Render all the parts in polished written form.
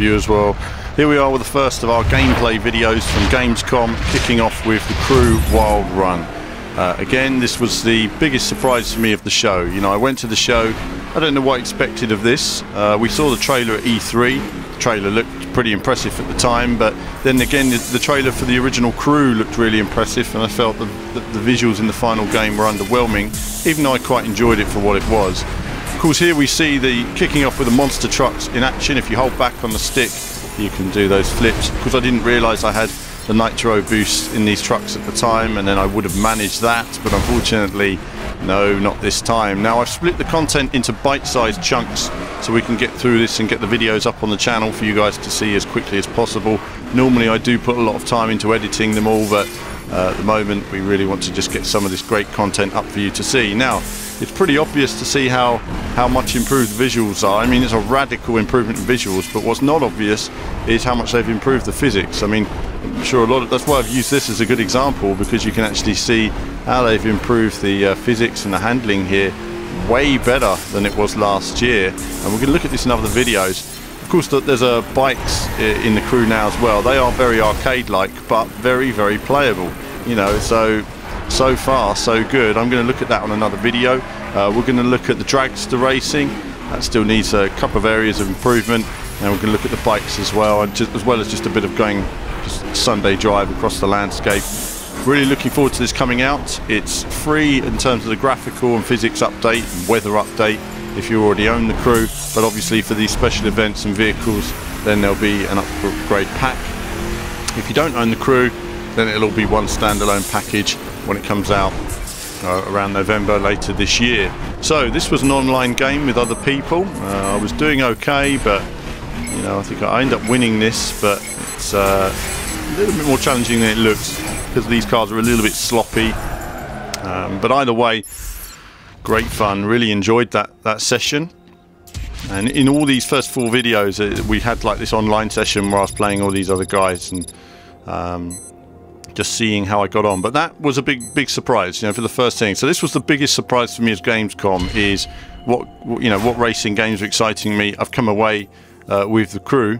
you as well. Here we are with the first of our gameplay videos from Gamescom, kicking off with the Crew Wild Run. Again, this was the biggest surprise for me of the show. You know, I went to the show, I don't know what I expected of this. We saw the trailer at E3. The trailer looked pretty impressive at the time, but then again the trailer for the original Crew looked really impressive, and I felt that the visuals in the final game were underwhelming, even though I quite enjoyed it for what it was. Of course, here we see the kicking off with the monster trucks in action. If you hold back on the stick, you can do those flips. Because I didn't realise I had the nitro boost in these trucks at the time, and then I would have managed that, but unfortunately no, not this time. Now I've split the content into bite-sized chunks so we can get through this and get the videos up on the channel for you guys to see as quickly as possible. Normally I do put a lot of time into editing them all, but at the moment we really want to just get some of this great content up for you to see. Now it's pretty obvious to see how much improved the visuals are. I mean, it's a radical improvement in visuals, but what's not obvious is how much they've improved the physics. I mean, I'm sure that's why I've used this as a good example, because you can actually see how they've improved the physics and the handling here way better than it was last year. And we're going to look at this in other videos. Of course, there's bikes in the Crew now as well. They are very arcade-like, but very, very playable. You know, so far so good. I'm going to look at that on another video. We're going to look at the dragster racing. That still needs a couple of areas of improvement, and we're going to look at the bikes as well, and as well as just a bit of going just Sunday drive across the landscape. Really looking forward to this coming out. It's free in terms of the graphical and physics update and weather update if you already own the Crew, but obviously for these special events and vehicles then there'll be an upgrade pack. If you don't own the Crew, then it'll be one standalone package when it comes out around November later this year. So this was an online game with other people. I was doing okay, but you know, I think I ended up winning this, but it's a little bit more challenging than it looks because these cars are a little bit sloppy. But either way, great fun. Really enjoyed that session. And in all these first 4 videos, we had like this online session where I was playing all these other guys and just seeing how I got on. But that was a big surprise, you know, for the first thing. So this was the biggest surprise for me as Gamescom, is what racing games are exciting me. I've come away with the Crew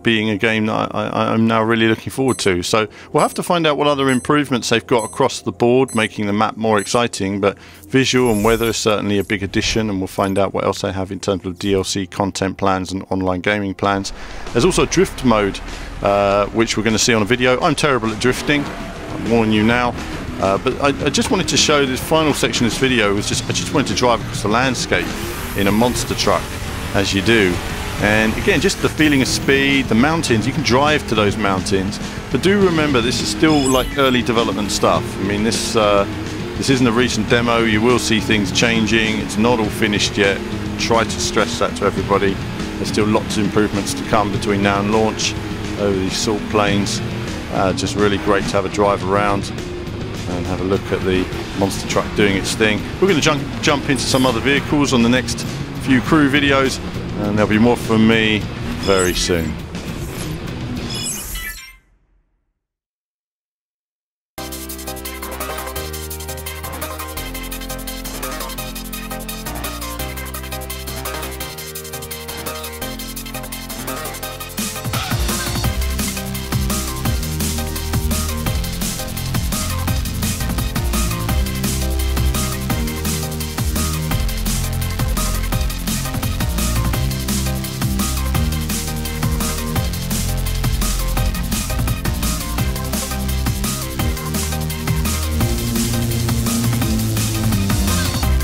being a game that I'm now really looking forward to. So we'll have to find out what other improvements they've got across the board, making the map more exciting, but visual and weather is certainly a big addition, and we'll find out what else they have in terms of DLC content plans and online gaming plans. There's also a drift mode, which we're going to see on a video. I'm terrible at drifting, I'm warning you now. But I just wanted to show this final section of this video was I just wanted to drive across the landscape in a monster truck, as you do. And again, just the feeling of speed, the mountains, you can drive to those mountains. But do remember, this is still like early development stuff. I mean, this isn't a recent demo. You will see things changing. It's not all finished yet. Try to stress that to everybody. There's still lots of improvements to come between now and launch over these salt plains. Just really great to have a drive around and have a look at the monster truck doing its thing. We're going to jump into some other vehicles on the next few Crew videos, and there'll be more from me very soon.